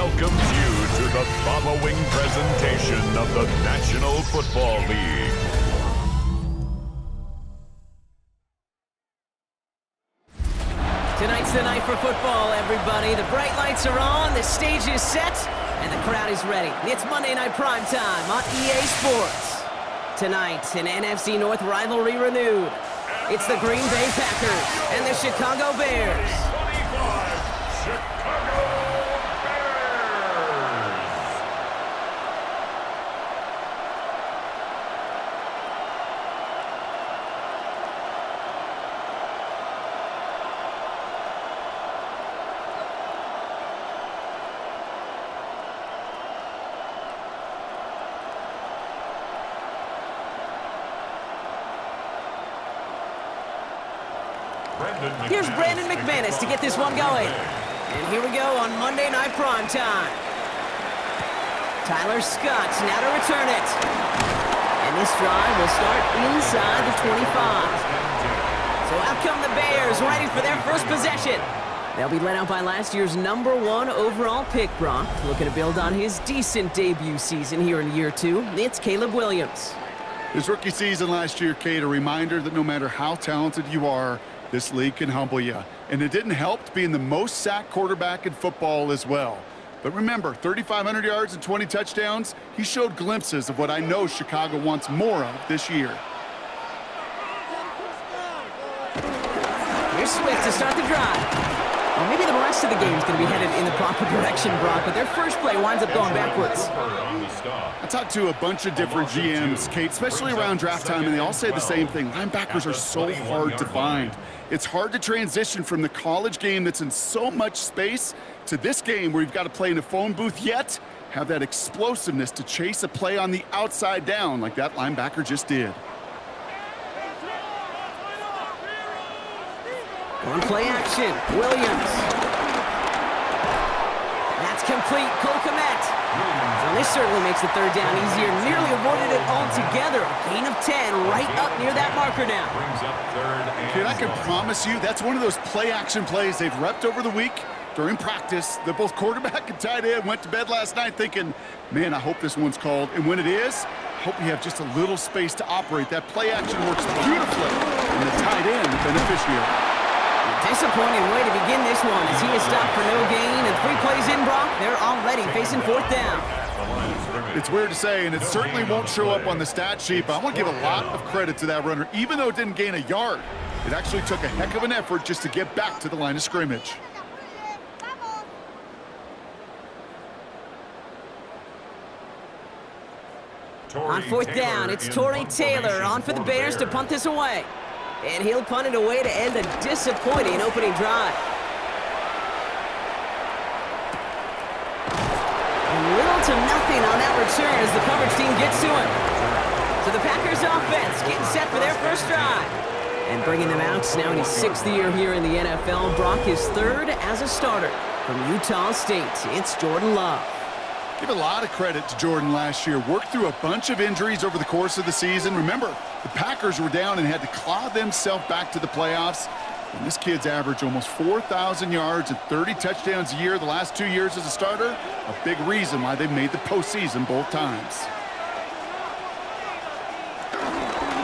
welcomes you to the following presentation of the National Football League. Tonight's the night for football, everybody. The bright lights are on, the stage is set, and the crowd is ready. It's Monday Night Primetime on EA Sports. Tonight, an NFC North rivalry renewed. It's the Green Bay Packers and the Chicago Bears. Here's Brandon McManus to get this one going. And here we go on Monday Night Primetime. Tyler Scott's now to return it. And this drive will start inside the 25. So out come the Bears, ready for their first possession. They'll be led out by last year's #1 overall pick, Brock. Looking to build on his decent debut season here in year 2. It's Caleb Williams. His rookie season last year, Kate, a reminder that no matter how talented you are, this league can humble you. And it didn't help being the most sacked quarterback in football as well. But remember, 3,500 yards and 20 touchdowns, he showed glimpses of what I know Chicago wants more of this year. Here's Swift to start the drive. Well, maybe the rest of the game is going to be headed in the proper direction, Brock, but their first play winds up going backwards. I talked to a bunch of different GMs, Kate, especially around draft time, and they all say the same thing. Linebackers are so hard to find. It's hard to transition from the college game that's in so much space to this game where you've got to play in a phone booth, yet have that explosiveness to chase a play on the outside down like that linebacker just did. On play action, Williams. That's complete, Cole Kmet. Well, this certainly makes the third down easier. Nearly avoided it altogether. A gain of 10 right up near that marker now. Kid, I can promise you that's one of those play action plays they've repped over the week during practice. That both quarterback and tight end went to bed last night thinking, man, I hope this one's called. And when it is, I hope you have just a little space to operate. That play action works beautifully, and the tight end, the beneficiary. Disappointing way to begin this one as he is stopped for no gain, and 3 plays in, Brock, they're already facing 4th down. It's weird to say, and it certainly won't show up on the stat sheet, but I want to give a lot of credit to that runner. Even though it didn't gain a yard, it actually took a heck of an effort just to get back to the line of scrimmage. On 4th down, it's Torrey Taylor on for the Bears to punt this away. And he'll punt it away to end a disappointing opening drive. And little to nothing on that return as the coverage team gets to him. So the Packers offense getting set for their first drive. And bringing them out now in his 6th year here in the NFL. Brock is 3rd as a starter from Utah State. It's Jordan Love. Give a lot of credit to Jordan last year. Worked through a bunch of injuries over the course of the season. Remember, the Packers were down and had to claw themselves back to the playoffs. And this kid's averaged almost 4,000 yards and 30 touchdowns a year the last 2 years as a starter. A big reason why they've made the postseason both times.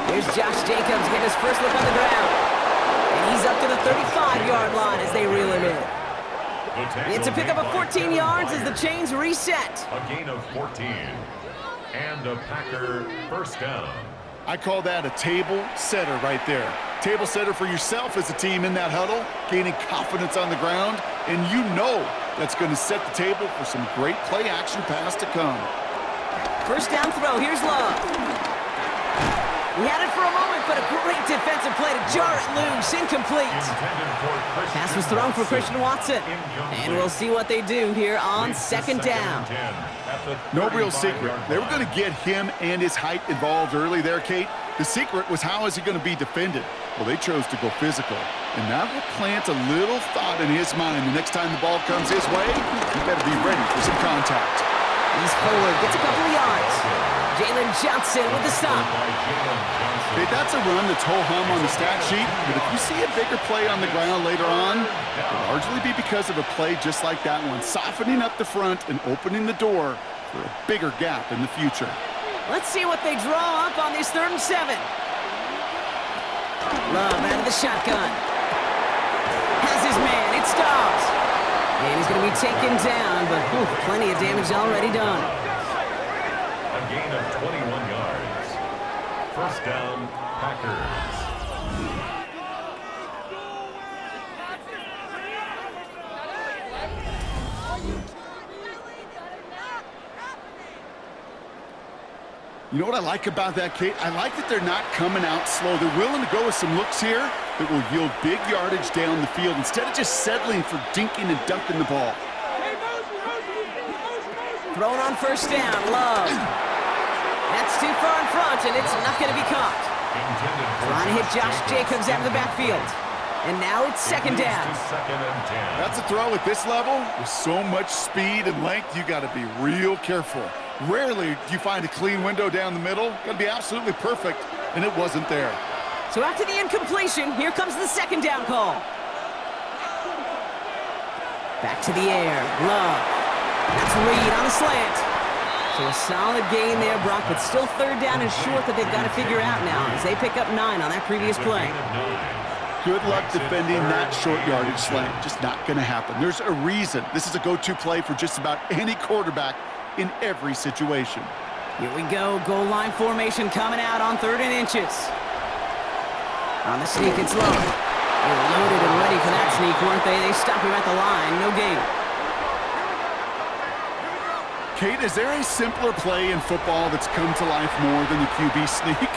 Here's Josh Jacobs getting his first look on the ground. And he's up to the 35-yard line as they reel him in. It's a pickup of 14 yards as the chains reset. A gain of 14. And a Packer first down. I call that a table setter right there. Table setter for yourself as a team in that huddle, gaining confidence on the ground, and you know that's going to set the table for some great play action pass to come. First down throw, here's Love. He had it for a moment, but a great defensive play to jar it loose, incomplete. Pass was thrown for Christian Watson, and we'll see what they do here on 2nd down. No real secret. They were going to get him and his height involved early there, Kate. The secret was how is he going to be defended? Well, they chose to go physical, and that will plant a little thought in his mind. The next time the ball comes his way, he better be ready for some contact. He's forward, gets a couple of yards. Jalen Johnson with the stop. Okay, that's a run that's ho-hum on the stat sheet, but if you see a bigger play on the ground later on, it'll largely be because of a play just like that one, softening up the front and opening the door for a bigger gap in the future. Let's see what they draw up on this 3rd and 7. Love out of the shotgun. Has his man, it's Dobbs. And he's going to be taken down, but plenty of damage already done. A gain of 21 yards. First down, Packers. You know what I like about that, Kate? I like that they're not coming out slow. They're willing to go with some looks here that will yield big yardage down the field instead of just settling for dinking and dunking the ball. Thrown on first down, Love. That's too far in front, and it's not going to be caught. Trying to hit Josh Jacobs out of the backfield. And now it's 2nd down. That's a throw at this level. With so much speed and length, you got to be real careful. Rarely do you find a clean window down the middle. Got to be absolutely perfect, and it wasn't there. So after the incompletion, here comes the 2nd down call. Back to the air, Love. That's Reed on a slant. So a solid gain there, Brock, but still 3rd down and short that they've got to figure out now as they pick up 9 on that previous play. Good luck defending that short yardage slant. Just not going to happen. There's a reason. This is a go-to play for just about any quarterback in every situation. Here we go. Goal line formation coming out on 3rd and inches. On the sneak, it's Love. They were loaded and ready for that sneak, weren't they? They stop him at the line. No gain. Kate, is there a simpler play in football that's come to life more than the QB sneak?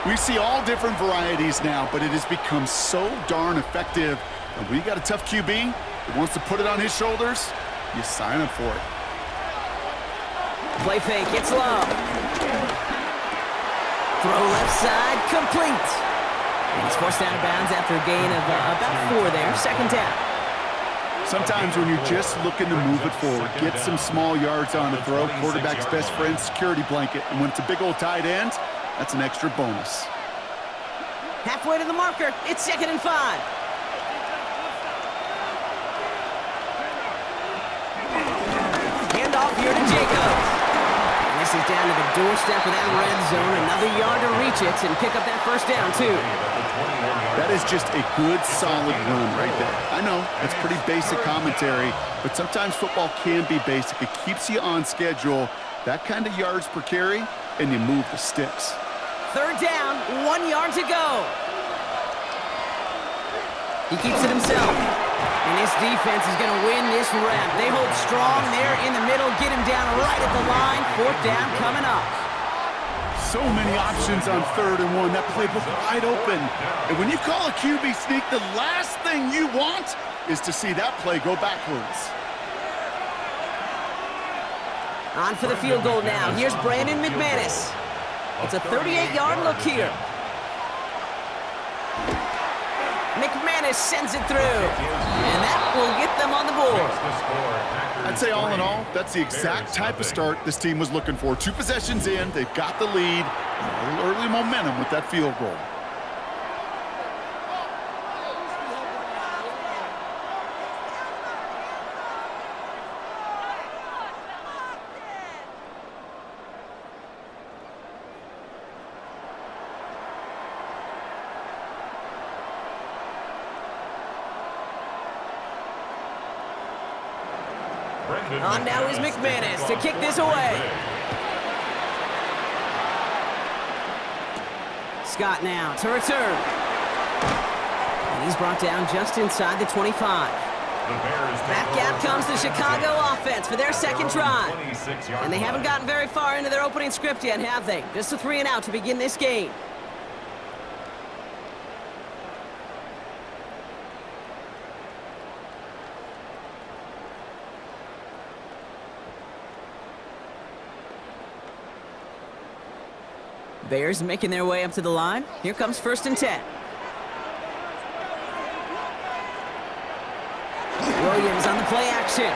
We see all different varieties now, but it has become so darn effective. And when you got a tough QB that wants to put it on his shoulders, you sign up for it. Play fake, it's Love. Throw left side, complete. And he's forced out of bounds after a gain of about 4 there. 2nd down. Sometimes when you're just looking to move it forward, get some small yards on a throw, quarterback's best friend, security blanket. And when it's a big old tight end, that's an extra bonus. Halfway to the marker, it's 2nd and 5. Handoff here to Jacobs. And this is down to the doorstep of that red zone. Another yard to reach it and pick up that 1st down, too. That is just a good, solid run right there. I know, it's pretty basic commentary, but sometimes football can be basic. It keeps you on schedule, that kind of yards per carry, and you move the sticks. 3rd down, 1 yard to go. He keeps it himself. And this defense is going to win this rep. They hold strong there in the middle, get him down right at the line. 4th down coming up. So many options on 3rd and 1. That playbook wide open. And when you call a QB sneak, the last thing you want is to see that play go backwards. On for the field goal now. Here's Brandon McManus. It's a 38-yard look here. McManus sends it through. And that will get them on the board. I'd say all in all, that's the exact type of start this team was looking for. 2 possessions in, they've got the lead, and a little early momentum with that field goal. On now is McManus to kick this away. Scott now to return. And he's brought down just inside the 25. Back out comes the Chicago offense for their 2nd drive. And they haven't gotten very far into their opening script yet, have they? Just a 3 and out to begin this game. Bears making their way up to the line. Here comes 1st and 10. Williams on the play action.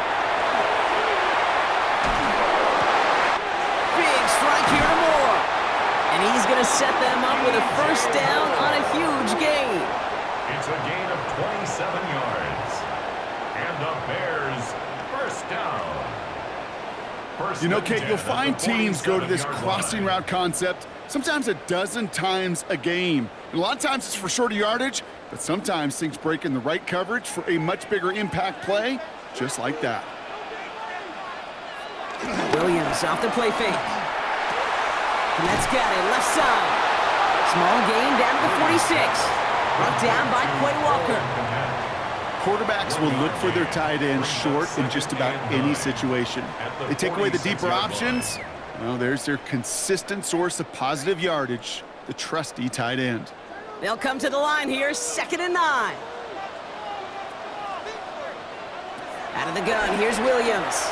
big strike here to Moore. And he's going to set them up with a first down on a huge gain. It's a gain of 27 yards. And the Bears first down. You know, Kate, you'll find teams go to this crossing route concept sometimes a dozen times a game. And a lot of times it's for shorter yardage, but sometimes things break in the right coverage for a much bigger impact play, just like that. Williams off the play fake. And that's got it, left side. Small gain down to the 46. Brought down by Quay Walker. Quarterbacks will look for their tight end short in just about any situation. They take away the deeper options. Well, there's their consistent source of positive yardage, the trusty tight end. They'll come to the line here, 2nd and 9. Out of the gun, here's Williams.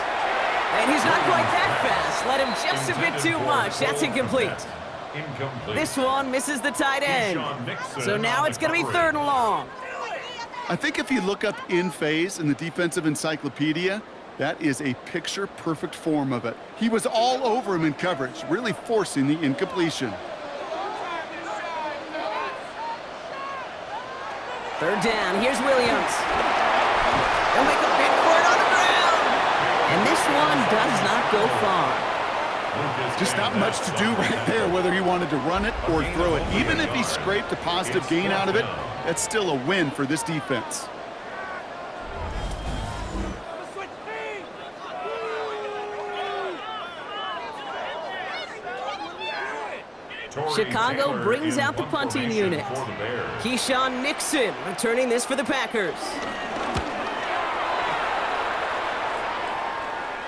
And he's not quite that fast. Let him just a bit too much. That's incomplete. This one misses the tight end. So now it's going to be 3rd and long. I think if you look up in phase in the defensive encyclopedia, that is a picture-perfect form of it. He was all over him in coverage, really forcing the incompletion. 3rd down, here's Williams. They'll make a big for it on the ground. And this one does not go far. Just not much to do right there, whether he wanted to run it or throw it. Even if he scraped a positive gain out of it, that's still a win for this defense. Chicago brings out the punting unit. Keyshawn Nixon returning this for the Packers.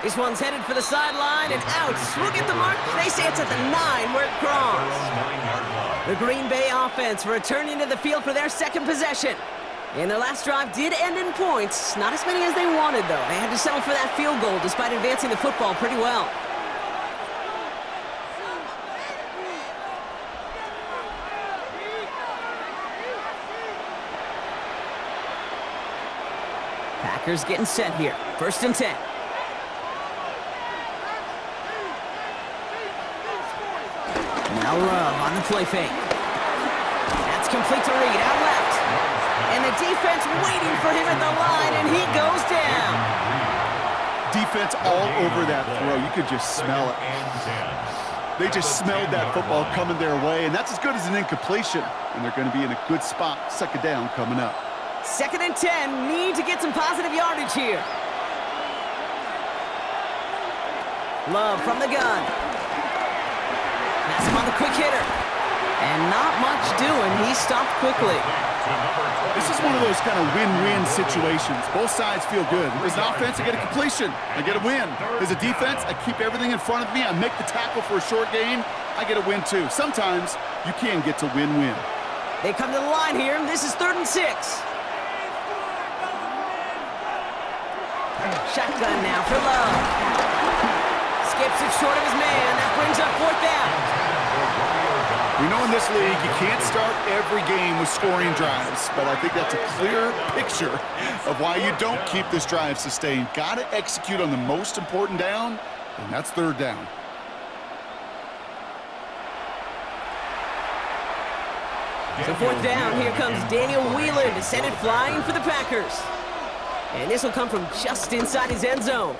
This one's headed for the sideline and out. We'll get the mark. They say it's at the 9 where it crossed. The Green Bay offense returning to the field for their 2nd possession. And their last drive did end in points. Not as many as they wanted, though. They had to settle for that field goal despite advancing the football pretty well. Packers getting set here. 1st and 10. Now Love on the play fake. That's complete to Reed, out left. And the defense waiting for him at the line, and he goes down. Defense all over that throw. You could just smell it. They just smelled that football coming their way, and that's as good as an incompletion. And they're going to be in a good spot. 2nd down coming up. 2nd and 10. Need to get some positive yardage here. Love from the gun. That's him on the quick hitter. And not much doing. He stopped quickly. This is one of those kind of win-win situations. Both sides feel good. As an offense, I get a completion. I get a win. As a defense, I keep everything in front of me. I make the tackle for a short gain. I get a win, too. Sometimes you can get to win-win. They come to the line here. This is 3rd and 6. Shotgun now for Love. Skips it short of his man. That brings up 4th down. We know in this league you can't start every game with scoring drives, but I think that's a clear picture of why you don't keep this drive sustained. Got to execute on the most important down, and that's 3rd down. So 4th down, here comes Daniel Wheeler to send it flying for the Packers. And this will come from just inside his end zone.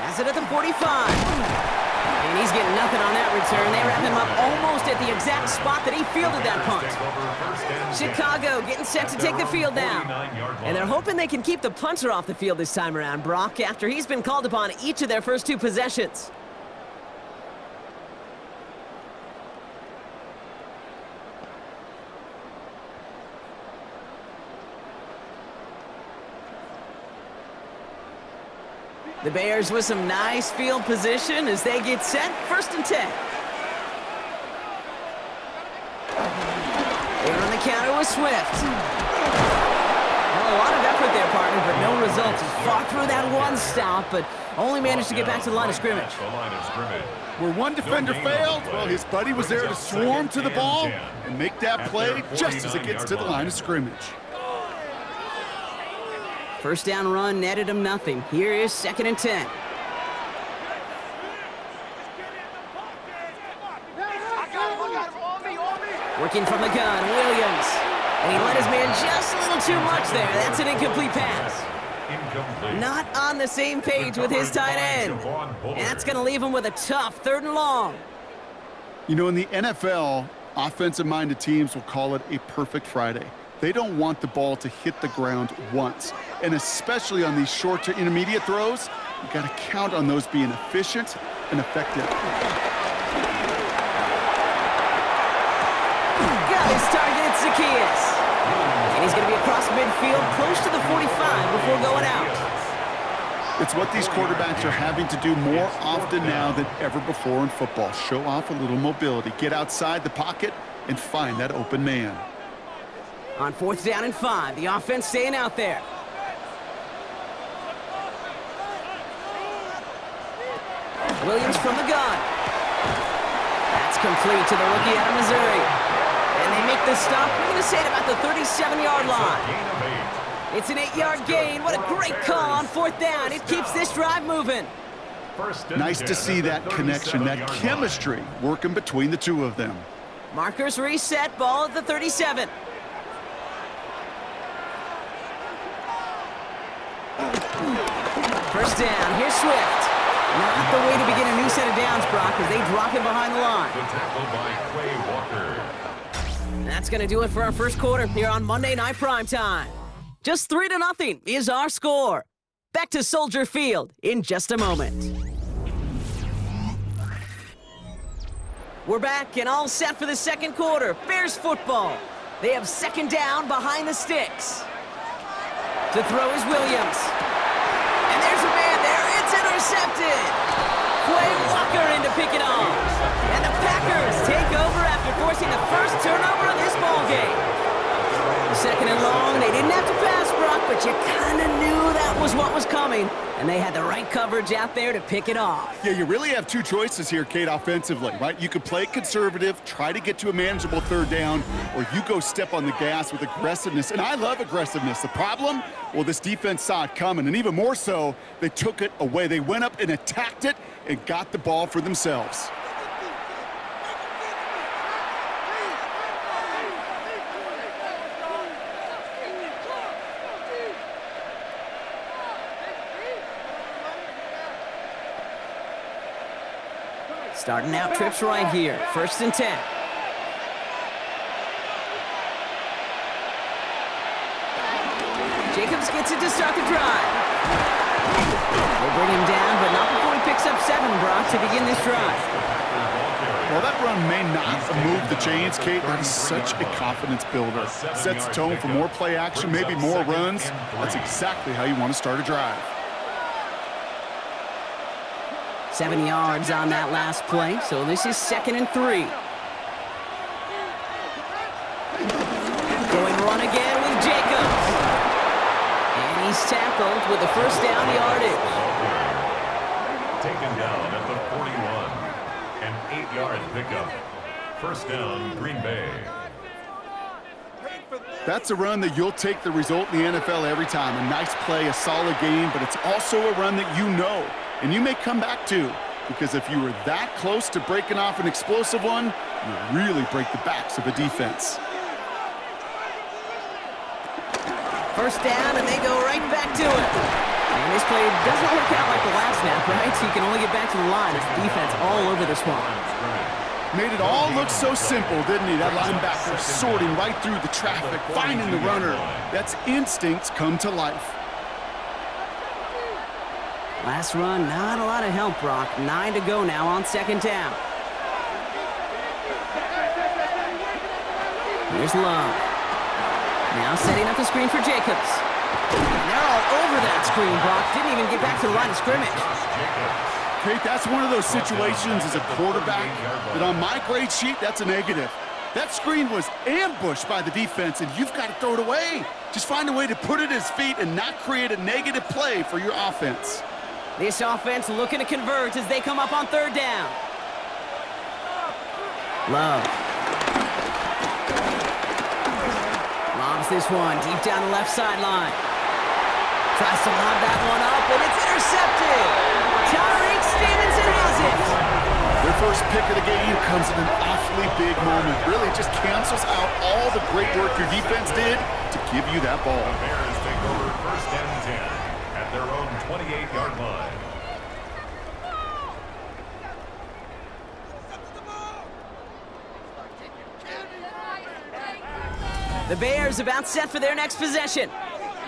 Has it at the 45. And he's getting nothing on that return. They wrap him up almost at the exact spot that he fielded that punt. Chicago getting set to take the field down. And they're hoping they can keep the punter off the field this time around, Brock, after he's been called upon each of their first 2 possessions. The Bears with some nice field position as they get set. 1st and 10. They're on the counter with Swift. Well, a lot of effort there, partner, but no results. He's fought through that one stop, but only managed to get back to the line of scrimmage. Where one defender failed, well, his buddy was there to swarm to the ball and make that play just as it gets to the line of scrimmage. First down run netted him nothing. Here is 2nd and 10. Working from the gun, Williams. And he let his man just a little too much there. That's an incomplete pass. Incomplete. Not on the same page with his tight end. And that's going to leave him with a tough 3rd and long. You know, in the NFL, offensive-minded teams will call it a perfect Friday. They don't want the ball to hit the ground once. And especially on these short to intermediate throws, you got to count on those being efficient and effective. Got his target, it's Zacchaeus. And he's going to be across midfield, close to the 45 before going out. It's what these quarterbacks are having to do more often now than ever before in football. Show off a little mobility, get outside the pocket, and find that open man. On 4th down and 5, the offense staying out there. Williams from the gun. That's complete to the rookie out of Missouri. And they make the stop, we're going to say it about the 37-yard line. It's an 8-yard gain. What a great call on 4th down. It keeps this drive moving. Nice to see that connection, that chemistry working between the two of them. Markers reset, ball at the 37. First down, here's Swift. Not the way to begin a new set of downs, Brock, as they drop him behind the line. The tackle by Quay Walker. That's going to do it for our first quarter here on Monday Night Primetime. Just 3-0 is our score. Back to Soldier Field in just a moment. We're back and all set for the second quarter. Bears football. They have 2nd down behind the sticks. To throw is Williams. And there's a man there. It's intercepted. Quay Walker in to pick it off. And the Packers take over after forcing the first turnover of this ballgame. 2nd and long. They didn't have to pass, Brock, but you kind of knew that was what was coming. And they had the right coverage out there to pick it off. Yeah, you really have two choices here, Kate, offensively, right? You could play conservative, try to get to a manageable 3rd down, or you go step on the gas with aggressiveness. And I love aggressiveness. The problem? Well, this defense saw it coming, and even more so, they took it away. They went up and attacked it and got the ball for themselves. Starting out trips right here. 1st and 10. Jacobs gets it to start the drive. They bring him down, but not before he picks up 7, Brock, to begin this drive. Well, that run may not move the chains, Kate. That is such a confidence builder. Sets the tone for more play action, maybe more runs. That's exactly how you want to start a drive. 7 yards on that last play, so this is 2nd and 3. Going run again with Jacobs. And he's tackled with the 1st down yardage. Taken down at the 41. An 8-yard pickup. 1st down, Green Bay. That's a run that you'll take the result in the NFL every time. A nice play, a solid game, but it's also a run that you know and you may come back to, because if you were that close to breaking off an explosive one, you really break the backs of a defense. 1st down, and they go right back to it. And this play doesn't work out like the last snap, right? So you can only get back to the line. It's defense all over this one. Made it all look so simple, didn't he? That linebacker sorting right through the traffic, finding the runner. That's instincts come to life. Last run, not a lot of help, Brock. 9 to go now on 2nd down. Here's Love. Now setting up the screen for Jacobs. And they're all over that screen, Brock. Didn't even get back to the line of scrimmage. Kate, that's one of those situations as a quarterback that on my grade sheet, that's a negative. That screen was ambushed by the defense, and you've got to throw it away. Just find a way to put it at his feet and not create a negative play for your offense. This offense looking to convert as they come up on 3rd down. Love. Lobs this one deep down the left sideline. Tries to lob that one up, and it's intercepted. Tyreek Stevenson has it. Their first pick of the game comes at an awfully big moment. Really just cancels out all the great work your defense did to give you that ball. The Bears take over first and 10 at their own 28-yard line. The Bears about set for their next possession.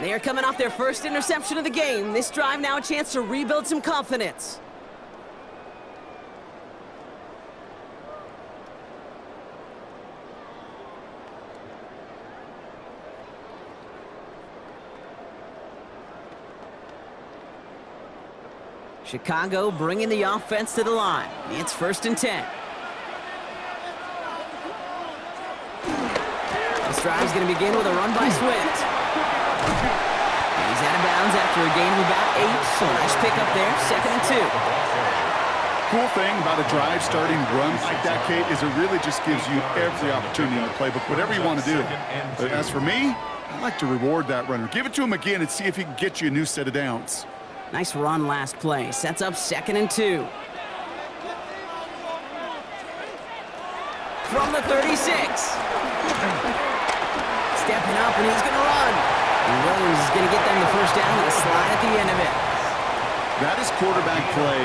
They are coming off their first interception of the game. This drive now a chance to rebuild some confidence. Chicago bringing the offense to the line. It's first and 10. This drive's going to begin with a run by Swift. And he's out of bounds after a gain of about 8, so nice pickup there, second and 2. Cool thing about a drive starting run like that, Kate, is it really just gives you every opportunity in the playbook, whatever you want to do. But as for me, I like to reward that runner. Give it to him again and see if he can get you a new set of downs. Nice run last play. Sets up second and 2. From the 36. Stepping up, and he's going to run. And Williams is going to get them the first down with a slide at the end of it. That is quarterback play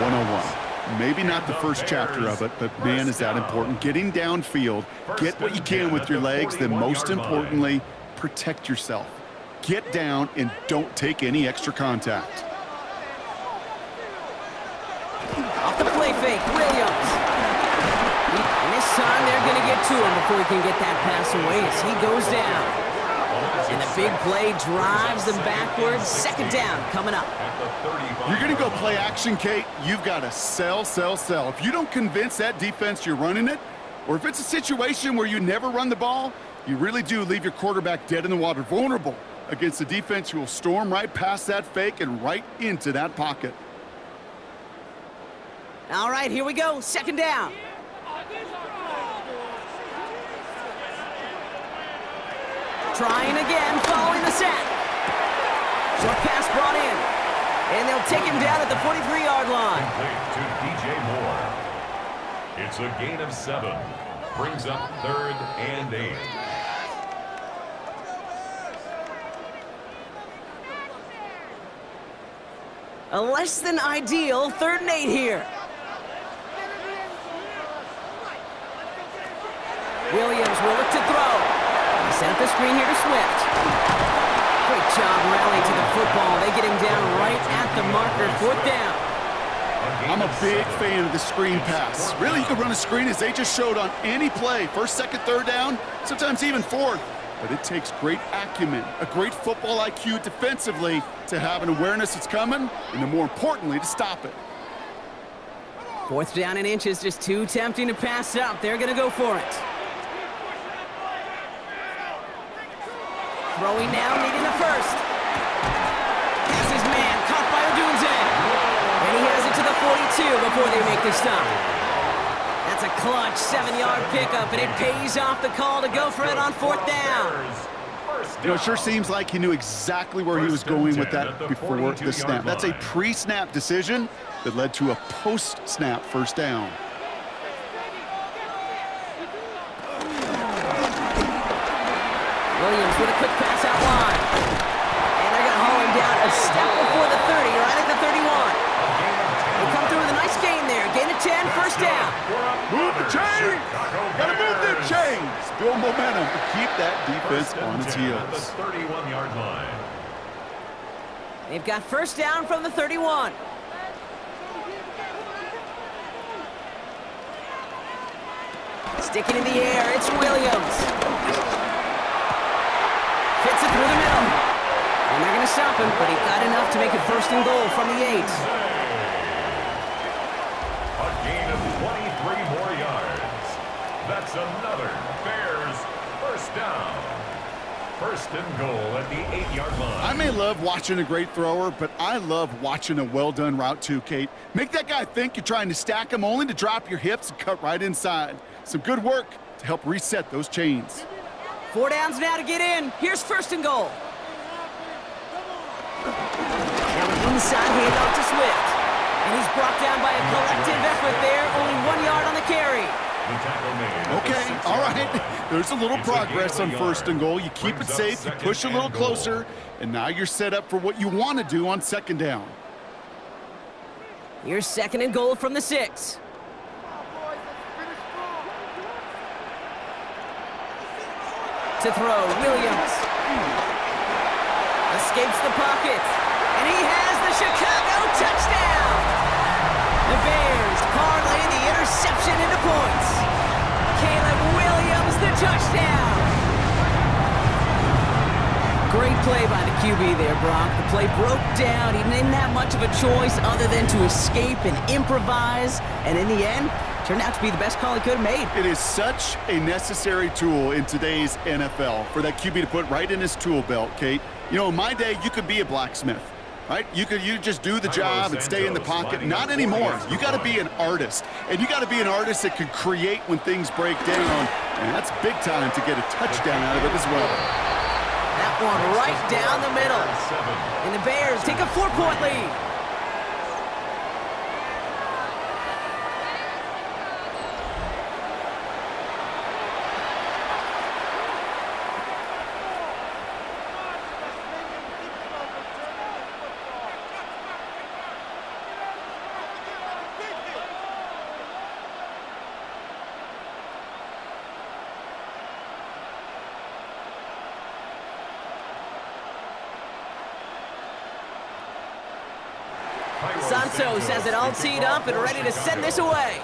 101. Maybe not the first chapter of it, but man, is that important. Getting downfield, get what you can with your legs, then most importantly, protect yourself. Get down and don't take any extra contact. Off the play fake, Williams. And this time they're going to get to him before he can get that pass away as he goes down. And the big play drives them backwards. Second down coming up. You're going to go play action, Kate. You've got to sell, sell, sell. If you don't convince that defense you're running it, or if it's a situation where you never run the ball, you really do leave your quarterback dead in the water, vulnerable against a defense who will storm right past that fake and right into that pocket. All right, here we go. Second down. Trying again, following the sack. Short pass brought in. And they'll take him down at the 43-yard line. Complete to DJ Moore. It's a gain of 7. Brings up third and 8. A less than ideal third and 8 here. Williams will look to throw. He set up the screen here to Swift. Great job rallying to the football. They get him down right at the marker. Fourth down. I'm a big fan of the screen pass. Really, you can run a screen as they just showed on any play. First, second, third down, sometimes even fourth. But it takes great acumen, a great football IQ defensively to have an awareness it's coming, and then more importantly, to stop it. Fourth down and inches, just too tempting to pass up. They're going to go for it. Throwing now, needing the first. This is man, caught by Odunze. And he has it to the 42 before they make the stop. That's a clutch 7-yard pickup, and it pays off the call to go for it on fourth down. You know, it sure seems like he knew exactly where he was going with that before the snap. That's a pre-snap decision that led to a post-snap first down. Williams with a quick pass out wide. And they're going to haul him down a step before the 30, right at the 31. They come through with a nice gain there. Gain of 10, first down. Move the chain! Gotta move them chains! Build momentum to keep that defense on its heels. At the 31-yard line. They've got first down from the 31. Sticking in the air, it's Williams. Fits it through the middle. And they're going to stop him, but he got enough to make it first and goal from the 8. A gain of 23 more yards. That's another Bears first down. First and goal at the 8-yard line. I may love watching a great thrower, but I love watching a well-done route too, Kate. Make that guy think you're trying to stack him only to drop your hips and cut right inside. Some good work to help reset those chains. 4 downs now to get in. Here's first and goal. Now an inside handoff to Swift. And he's brought down by a collective effort there. Only 1 yard on the carry. Okay, all right. There's a little progress on first and goal. You keep it safe, you push a little closer, and now you're set up for what you want to do on second down. Here's second and goal from the 6. To throw, Williams. Escapes the pocket. And he has the Chicago touchdown! The Bears parlay the interception into points. Caleb Williams, the touchdown! Great play by the QB there, Brock. The play broke down. He didn't have much of a choice other than to escape and improvise. And in the end, turned out to be the best call he could have made. It is such a necessary tool in today's NFL for that QB to put right in his tool belt, Kate. You know, in my day, you could be a blacksmith, right? You just do the job and stay in the pocket. Not anymore. You got to be an artist. And you got to be an artist that can create when things break down. And that's big time to get a touchdown out of it as well. That one right down the middle. And the Bears take a 4-point lead. Santos has it all teed up and ready to send this away.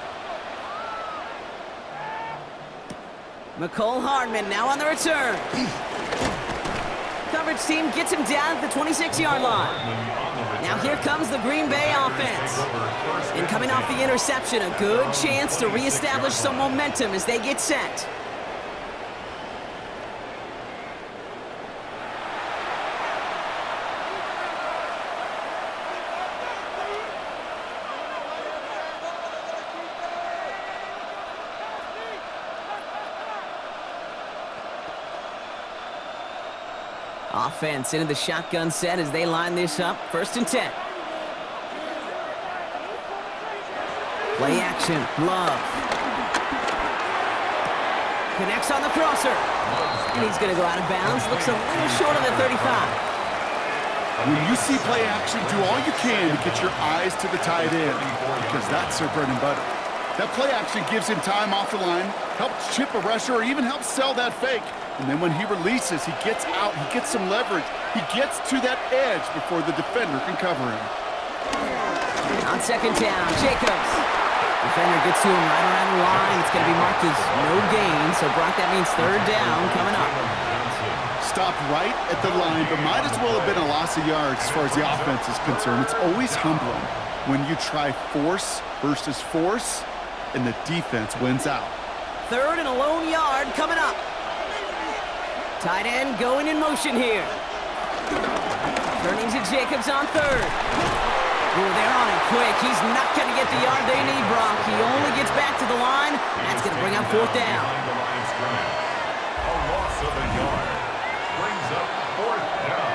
McCole Hardman now on the return. Coverage team gets him down at the 26-yard line. Now here comes the Green Bay offense. And coming off the interception, a good chance to reestablish some momentum as they get set. Offense into the shotgun set as they line this up. 1st and 10. Play action. Love. Connects on the crosser. And he's going to go out of bounds. Looks a little short of the 35. When you see play action, do all you can to get your eyes to the tight end, because that's their bread and butter. That play action gives him time off the line, helps chip a rusher, or even helps sell that fake. And then when he releases, he gets out, he gets some leverage. He gets to that edge before the defender can cover him. On second down, Jacobs. Defender gets to him right around the line. It's going to be marked as no gain. So, Brock, that means 3rd down coming up. Stopped right at the line, but might as well have been a loss of yards as far as the offense is concerned. It's always humbling when you try force versus force, and the defense wins out. 3rd and a lone yard coming up. Tight end going in motion here. Turning to Jacobs on 3rd. Oh, they're on him quick. He's not going to get the yard they need, Brock. He only gets back to the line. That's going to bring up 4th down. A loss of a yard brings up 4th down.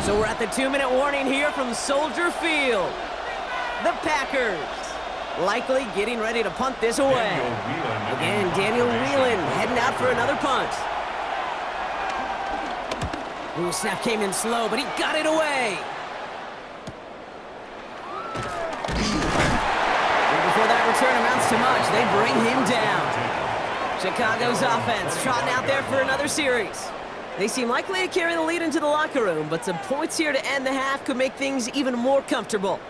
So we're at the 2-minute warning here from Soldier Field. The Packers likely getting ready to punt this away. Again, Daniel Whelan heading out for another punt. Ooh, snap came in slow, but he got it away. And before that return amounts to much, they bring him down. Chicago's offense trotting out there for another series. They seem likely to carry the lead into the locker room, but some points here to end the half could make things even more comfortable.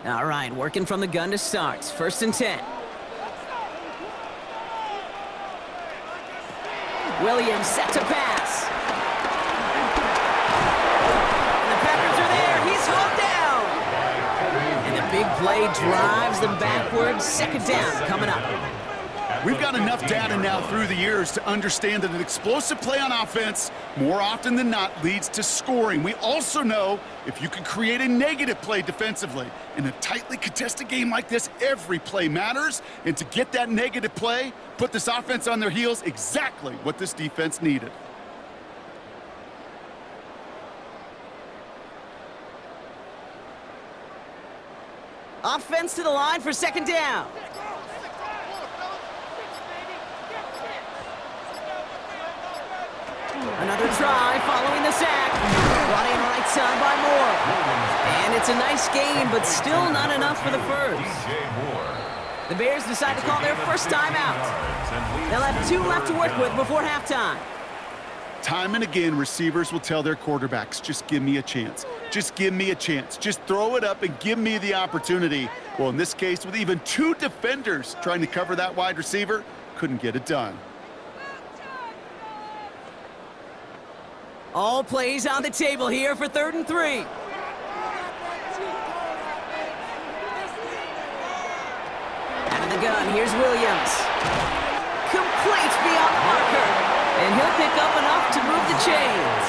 All right, working from the gun to start. 1st and 10. Williams set to pass. And the Packers are there. He's hauled down. And the big play play drives them backwards. Second down coming up. We've got enough data now through the years to understand that an explosive play on offense, more often than not, leads to scoring. We also know if you can create a negative play defensively. In a tightly contested game like this, every play matters. And to get that negative play, put this offense on their heels, exactly what this defense needed. Offense to the line for second down. Another try following the sack. Brought in right side by Moore. And it's a nice gain, but still not enough for the first. The Bears decide to call their first timeout. They'll have 2 left to work with before halftime. Time and again, receivers will tell their quarterbacks, just give me a chance. Just give me a chance. Just throw it up and give me the opportunity. Well, in this case, with even 2 defenders trying to cover that wide receiver, couldn't get it done. All plays on the table here for 3rd and 3. Out of the gun, here's Williams. Complete beyond the marker. And he'll pick up enough to move the chains.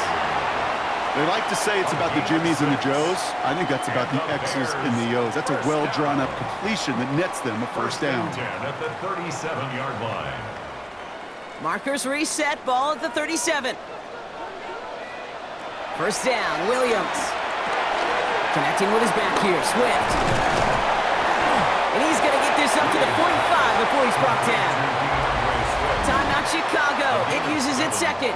They like to say it's about the Jimmies and the Joes. I think that's about the X's and the O's. That's a well-drawn-up completion that nets them a first down. 10 at the 37-yard line. Markers reset, ball at the 37. First down, Williams. Connecting with his back here, Swift. And he's going to get this up to the 45 before he's brought down. Timeout Chicago. It uses its second.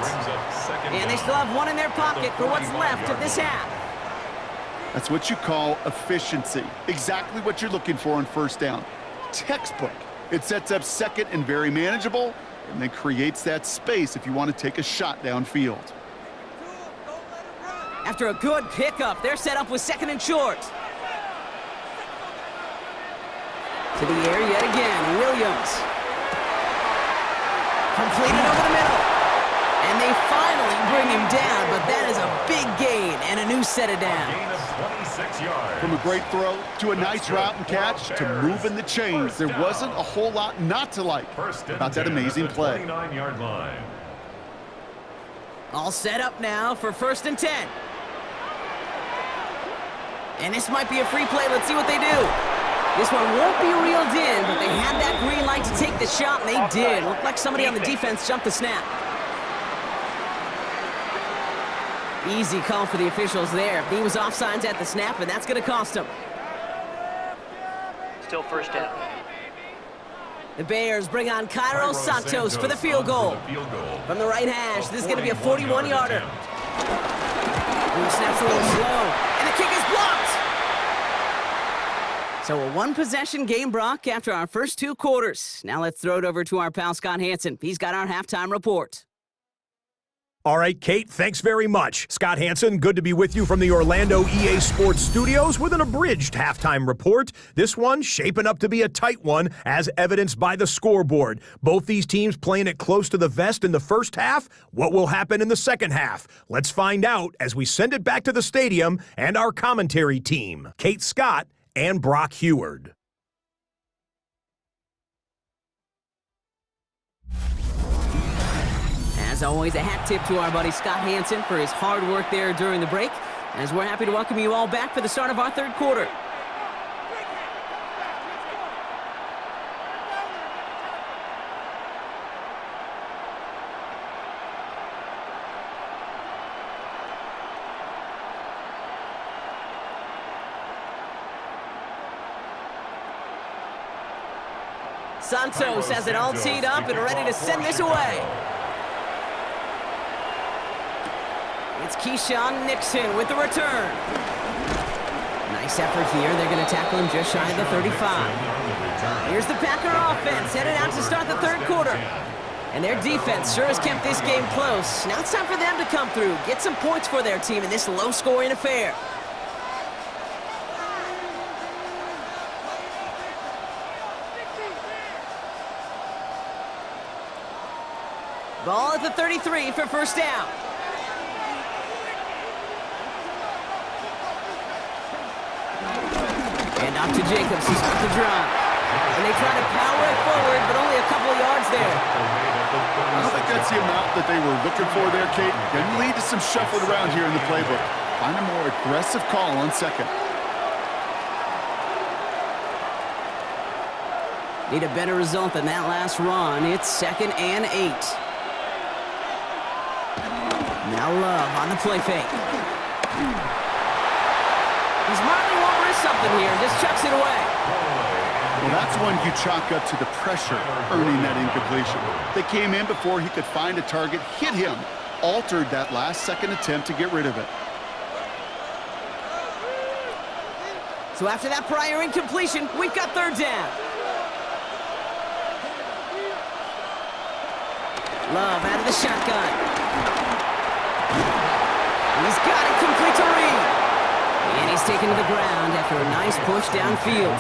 And they still have 1 in their pocket for what's left of this half. That's what you call efficiency. Exactly what you're looking for on first down. Textbook. It sets up second and very manageable, and then creates that space if you want to take a shot downfield. After a good pickup, they're set up with second and short. To the air yet again, Williams. Completed over the middle. And they finally bring him down, but that is a big gain and a new set of downs. Gain of 26 yards. From a great throw to a nice route and catch to moving the chains, there wasn't a whole lot not to like about that amazing play. 29-yard line. All set up now for 1st and 10. And this might be a free play. Let's see what they do. This one won't be reeled in, but they had that green light to take the shot, and they did. Looked like somebody on the defense jumped the snap. Easy call for the officials there. He was offsides at the snap, and that's going to cost him. Still first down. The Bears bring on Cairo Santos for the field goal. From the right hash, this is going to be a 41-yarder. He snaps a little slow, and the kick is blocked. So a 1-possession game, Brock, after our first 2 quarters. Now let's throw it over to our pal Scott Hansen. He's got our halftime report. All right, Kate, thanks very much. Scott Hansen, good to be with you from the Orlando EA Sports Studios with an abridged halftime report. This one shaping up to be a tight one, as evidenced by the scoreboard. Both these teams playing it close to the vest in the first half. What will happen in the second half? Let's find out as we send it back to the stadium and our commentary team, Kate Scott and Brock Heward. As always, a hat tip to our buddy Scott Hansen for his hard work there during the break, as we're happy to welcome you all back for the start of our 3rd quarter. Santos has it all teed up and ready to send this away. It's Keyshawn Nixon with the return. Nice effort here. They're going to tackle him just shy of the 35. Here's the Packer offense headed out to start the 3rd quarter. And their defense sure has kept this game close. Now it's time for them to come through, get some points for their team in this low-scoring affair. Ball at the 33 for first down. And Out to Jacobs to start the drive. And they try to power it forward, but only a couple of yards there. I don't think that's the amount that they were looking for there, Kate. Can lead to some shuffling around here in the playbook. Find a more aggressive call on second. Need a better result than that last run. It's 2nd and 8. Now Love on the play fake. He smartly won't risk something here. Just chucks it away. Well, that's one you chalk up to the pressure earning that incompletion. They came in before he could find a target, hit him, altered that last second attempt to get rid of it. So after that prior incompletion, we've got 3rd down. Love out of the shotgun. He's got it complete to Reed. And he's taken to the ground after a nice push downfield.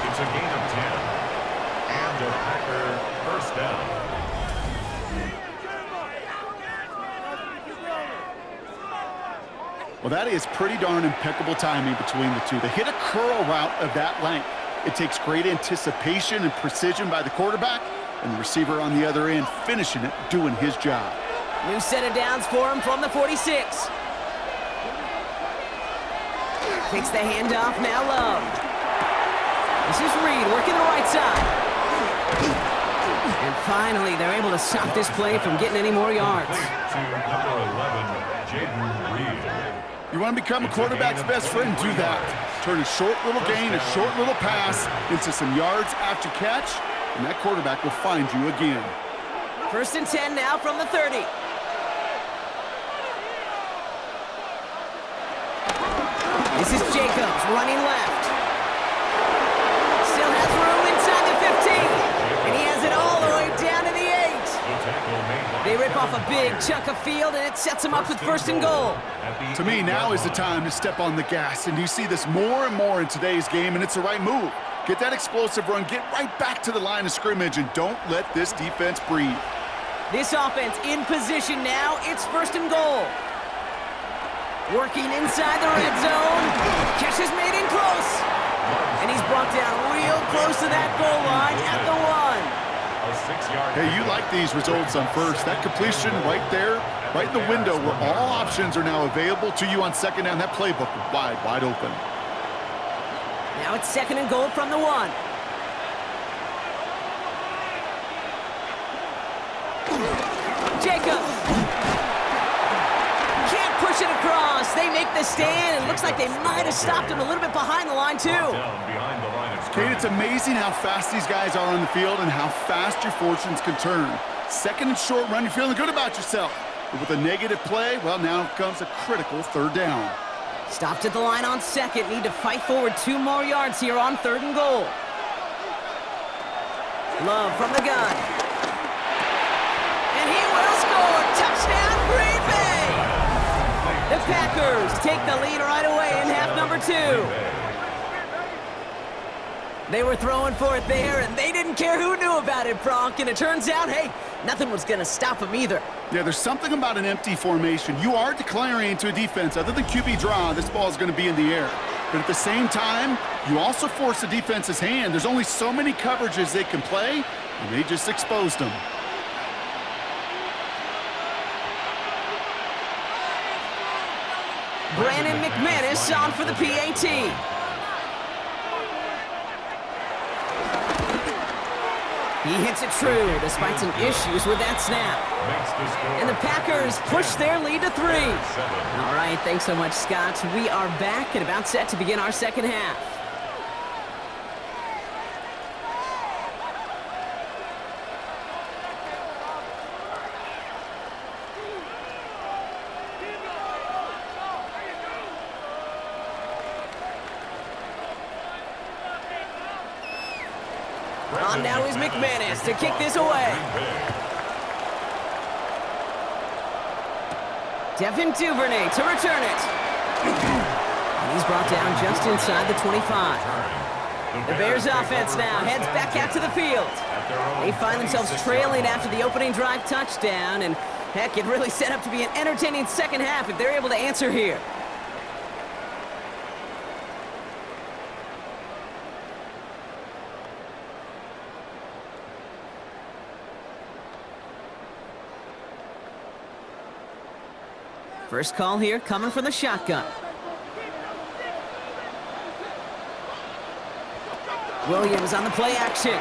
It's a gain of 10. And a Packer first down. Well, that is pretty darn impeccable timing between the two. To hit a curl route of that length, it takes great anticipation and precision by the quarterback, and the receiver on the other end finishing it, doing his job. New set of downs for him from the 46. Takes the handoff, now Love. This is Reed working the right side. And finally, they're able to stop this play from getting any more yards. To number 11, Jaden Reed. You want to become a quarterback's best friend? Do that. Turn a short little gain, a short little pass into some yards after catch, and that quarterback will find you again. 1st and 10 now from the 30. This is Jacobs running left. Still has room inside the 15. And he has it all the way down to the 8. They rip off a big chunk of field, and it sets them up with 1st and goal. To me, now is the time to step on the gas, and you see this more and more in today's game, and it's the right move. Get that explosive run, get right back to the line of scrimmage, and don't let this defense breathe. This offense in position now. It's 1st and goal. Working inside the red zone. Catch is made in close. And he's brought down real close to that goal line at the 1. A 6-yard. Hey, you like these results on first. That completion right there, right in the window where all options are now available to you on 2nd down. That playbook wide open. Now it's 2nd and goal from the 1. Jacobs. Can't push it across. They make the stand. It looks like they might have stopped him a little bit behind the line, too. Down behind the line of Kate, scrimmage. it's amazing how fast these guys are on the field and how fast your fortunes can turn. 2nd and short run, you're feeling good about yourself. But with a negative play, well, now comes a critical 3rd down. Stopped at the line on 2nd. Need to fight forward 2 more yards here on 3rd and goal. Love from the gun. And he will score. Touchdown, Green Bay! The Packers take the lead right away in half number 2. They were throwing for it there, and they didn't care who knew about it, Bronk. And it turns out, hey, nothing was going to stop them either. Yeah, there's something about an empty formation. You are declaring into a defense. Other than QB draw, this ball is going to be in the air. But at the same time, you also force the defense's hand. There's only so many coverages they can play, and they just exposed them. Brandon McManus on for the PAT. He hits it true, despite some issues with that snap. And the Packers push their lead to 3. All right, thanks so much, Scott. We are back and about set to begin our 2nd half. On now is McManus to kick this away. Devin Duvernay to return it. And he's brought down just inside the 25. The Bears offense now heads back out to the field. They find themselves trailing after the opening drive touchdown, and heck, it really set up to be an entertaining 2nd half if they're able to answer here. First call here coming from the shotgun. Williams on the play action.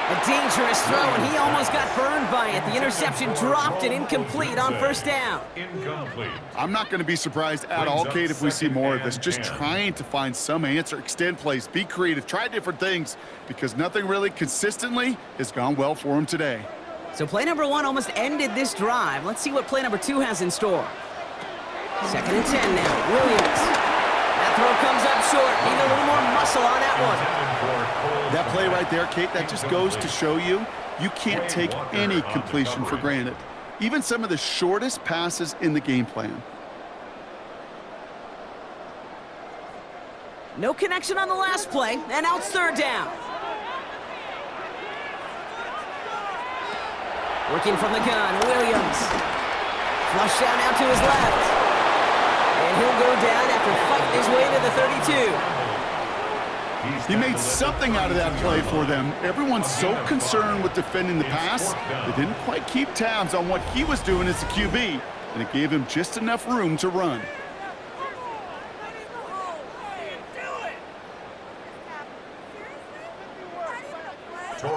A dangerous throw, and he almost got burned by it. The interception dropped and incomplete on first down. Incomplete. I'm not going to be surprised at all, Kate, if we see more of this. Just trying to find some answer, extend plays, be creative, try different things, because nothing really consistently has gone well for him today. So play number 1 almost ended this drive. Let's see what play number 2 has in store. 2nd and 10 now. Williams. That throw comes up short. Need a little more muscle on that one. That play right there, Kate, that just goes to show you can't take any completion for granted. Even some of the shortest passes in the game plan. No connection on the last play, and out 3rd down. Working from the gun, Williams. Flush down out to his left. And he'll go down after fighting his way to the 32. He made something out of that play for them. Everyone's so concerned with defending the pass, they didn't quite keep tabs on what he was doing as a QB, and it gave him just enough room to run.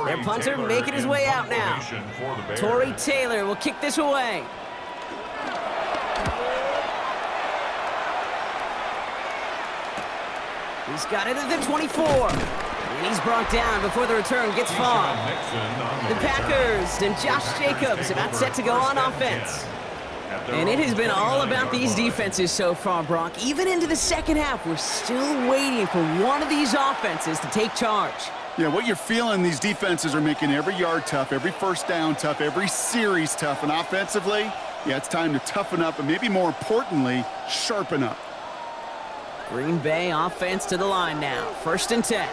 Their punter making his way out now. Torrey Taylor will kick this away. He's got it at the 24. And he's brought down before the return gets far. The Packers and Josh Jacobs about set to go on offense. And it has been all about these defenses so far, Brock. Even into the second half, we're still waiting for one of these offenses to take charge. Yeah, what you're feeling, these defenses are making every yard tough, every first down tough, every series tough. And offensively, yeah, it's time to toughen up and maybe more importantly, sharpen up. Green Bay offense to the line now. 1st and 10.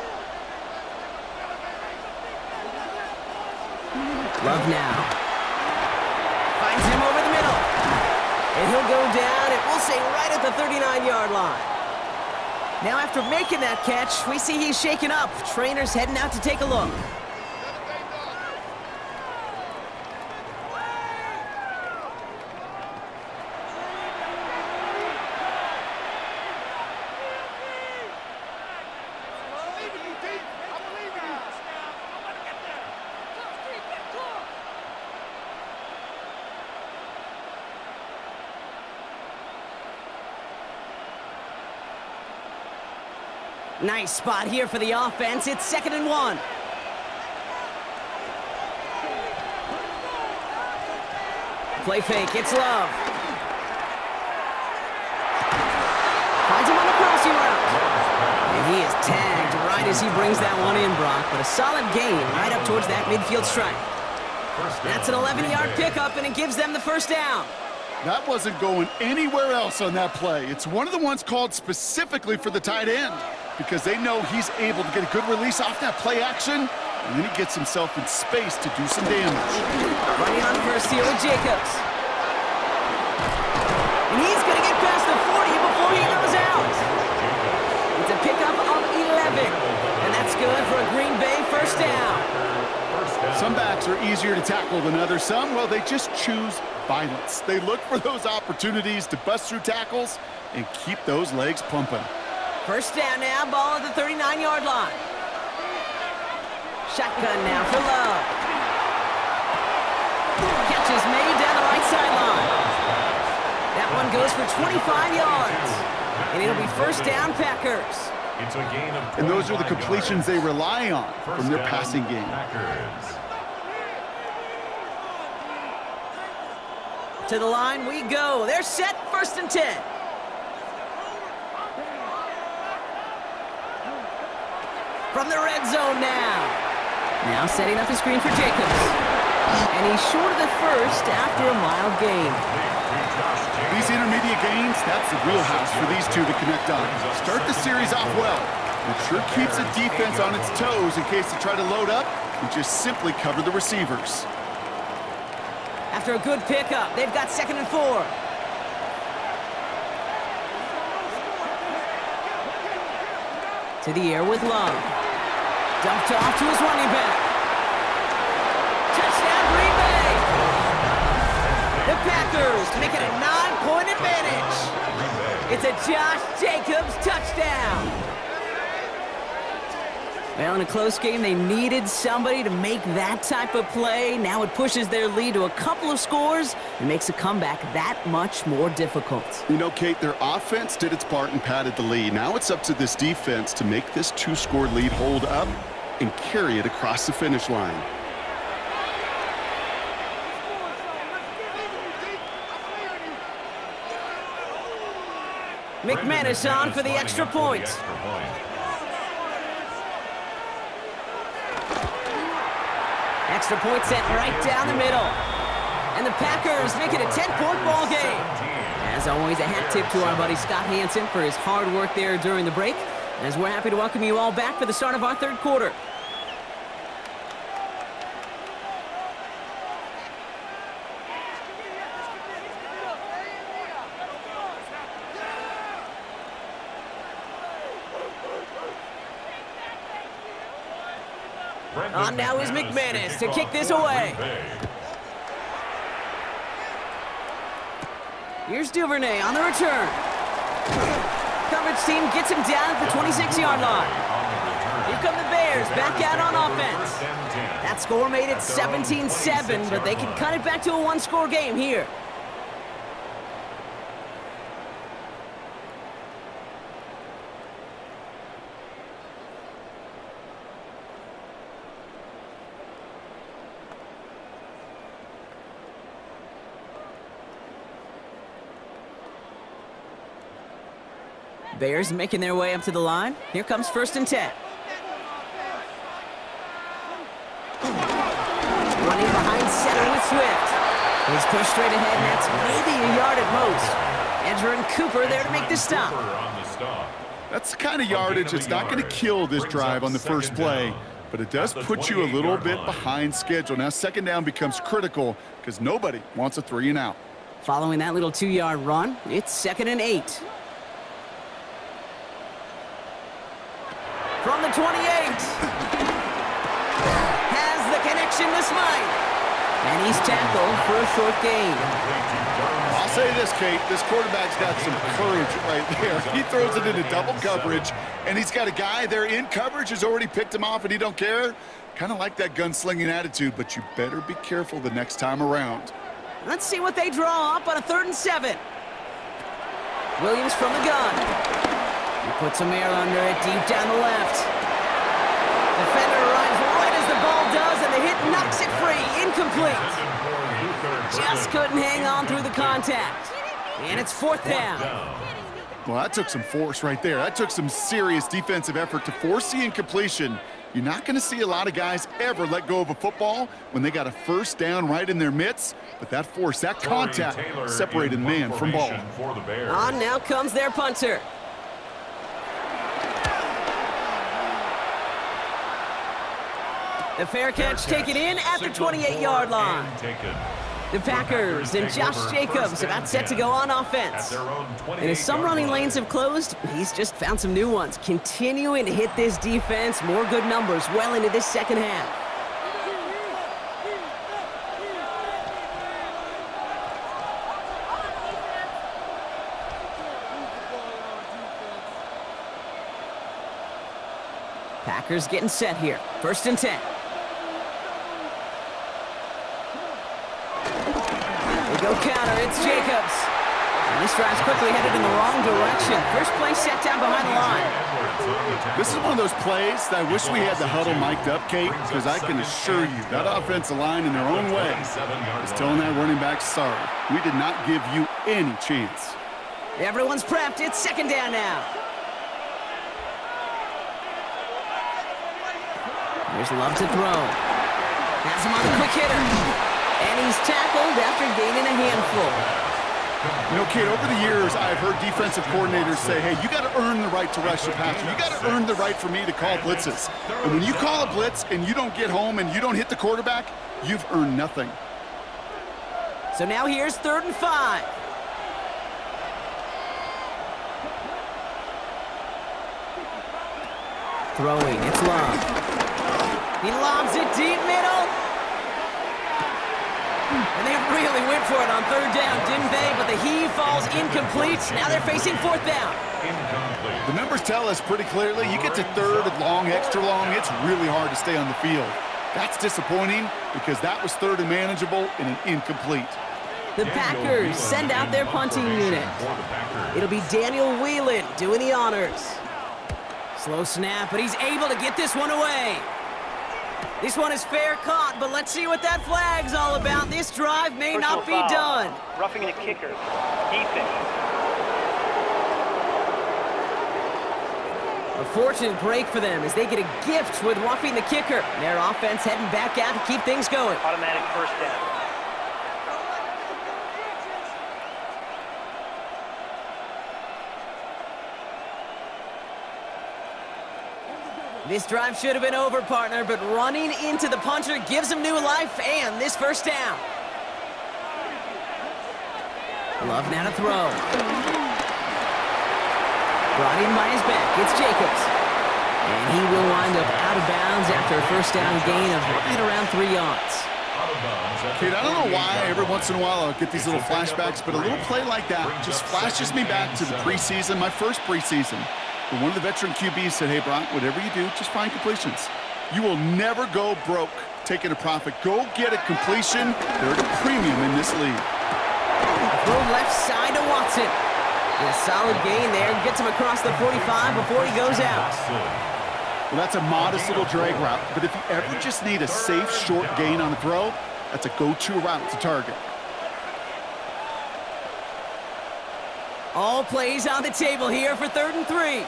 Love now. Finds him over the middle. And he'll go down, and we'll say right at the 39-yard line. Now after making that catch, we see he's shaken up. Trainer's heading out to take a look. Nice spot here for the offense. It's 2nd and 1. Play fake. It's Love. Finds him on the crossing route. And he is tagged right as he brings that one in, Brock. But a solid gain right up towards that midfield strike. That's an 11-yard pickup, and it gives them the 1st down. That wasn't going anywhere else on that play. It's one of the ones called specifically for the tight end, because they know he's able to get a good release off that play action, and then he gets himself in space to do some damage. Running on first here with Jacobs. And he's going to get past the 40 before he goes out. It's a pickup of 11, and that's good for a Green Bay 1st down. Some backs are easier to tackle than others. Some, well, they just choose violence. They look for those opportunities to bust through tackles and keep those legs pumping. 1st down now, ball at the 39-yard line. Shotgun now for Love. Catch is made down the right sideline. That one goes for 25 yards. And it'll be 1st down, Packers. It's a gain of And those are the completions they rely on from their passing game. Packers. To the line we go. They're set, 1st and 10. From the red zone now. Now setting up the screen for Jacobs. And he's short of the 1st after a mild gain. These intermediate gains, that's the wheelhouse for these two to connect on. Start the series off well. It sure keeps the defense on its toes in case they try to load up and just simply cover the receivers. After a good pickup, they've got 2nd and 4. To the air with Love. Dumped off to his running back. Touchdown, Green Bay! The Packers to make it a 9-point advantage. It's a Josh Jacobs touchdown. Well, in a close game, they needed somebody to make that type of play. Now it pushes their lead to a couple of scores and makes a comeback that much more difficult. You know, Kate, their offense did its part and padded the lead. Now it's up to this defense to make this 2-score lead hold up and carry it across the finish line. McManus on for the extra point. Extra point sent right down the middle. And the Packers make it a 10-point ball game. As always, a hat tip to our buddy Scott Hansen for his hard work there during the break. As we're happy to welcome you all back for the start of our third quarter. On now is McManus to kick this away. Here's Duvernay on the return. Coverage team gets him down at the 26-yard line. Here come the Bears back out on offense. That score made it 17-7, but they can cut it back to a one-score game here. Bears making their way up to the line. Here comes 1st and 10. Running behind center with Swift. He's pushed straight ahead, and that's maybe a yard at most. Edger and Cooper there to make the stop. That's the kind of yardage that's not going to kill this drive on the first play, but it does put you a little bit behind schedule. Now, 2nd down becomes critical because nobody wants a 3-and-out. Following that little 2-yard run, it's 2nd and 8. From the 28. Has the connection to Smythe. And he's tackled for a short gain. I'll say this, Kate. This quarterback's got some courage right there. He throws it into double coverage, and he's got a guy there in coverage who's already picked him off, and he don't care. Kind of like that gunslinging attitude, but you better be careful the next time around. Let's see what they draw up on a 3rd and 7. Williams from the gun. He puts some air under it, deep down the left. Defender arrives right as the ball does, and the hit knocks it free. Incomplete. Just couldn't hang on through the contact. And it's 4th down. Well, that took some force right there. That took some serious defensive effort to force the incompletion. You're not going to see a lot of guys ever let go of a football when they got a 1st down right in their midst. But that force, that contact, separated man from ball. On now comes their punter. The fair catch taken in at the 28-yard line. The Packers and Josh Jacobs about set to go on offense. And as some running lanes have closed, he's just found some new ones. Continuing to hit this defense, more good numbers well into this 2nd half. Packers getting set here. 1st and 10. Go counter, it's Jacobs. And this drive's quickly headed in the wrong direction. First play set down behind the line. This is one of those plays that I wish we had the huddle mic'd up, Kate, because I can assure you that offensive line in their own way is telling that running back, sorry, we did not give you any chance. Everyone's prepped. It's 2nd down now. There's Love to throw. Has him on the quick hitter. And he's tackled after gaining a handful. You know, Kate, over the years, I've heard defensive coordinators say, hey, you got to earn the right to rush the passer. You got to earn the right for me to call blitzes. And when you call a blitz and you don't get home and you don't hit the quarterback, you've earned nothing. So now here's 3rd and 5. Throwing, it's Love. He lobs it deep middle. And they really went for it on third down, didn't they? But the heave falls incomplete. Now they're facing fourth down. Incomplete. The numbers tell us pretty clearly, you get to third and long, extra long, it's really hard to stay on the field. That's disappointing because that was third and manageable and an incomplete. The Packers send out their punting unit. It'll be Daniel Whelan doing the honors. Slow snap, but he's able to get this one away. This one is fair caught, but let's see what that flag's all about. This drive may not be done. Roughing the kicker. Defense. A fortunate break for them as they get a gift with roughing the kicker. Their offense heading back out to keep things going. Automatic first down. This drive should have been over, partner, but running into the punter gives him new life and this first down. Love now to throw. Brought in by his back, it's Jacobs. And he will wind up out of bounds after a first down gain of right around 3 yards. Kate, I don't know why every once in a while I'll get these little flashbacks, but a little play like that just flashes me back to the preseason, my first preseason. But one of the veteran QBs said, hey, Brock, whatever you do, just find completions. You will never go broke taking a profit. Go get a completion. They're at a premium in this league. Throw left side to Watson. And a solid gain there. Gets him across the 45 before he goes out. Well, that's a modest little drag route. But if you ever just need a safe, short gain on the throw, that's a go-to route to target. All plays on the table here for 3rd and 3.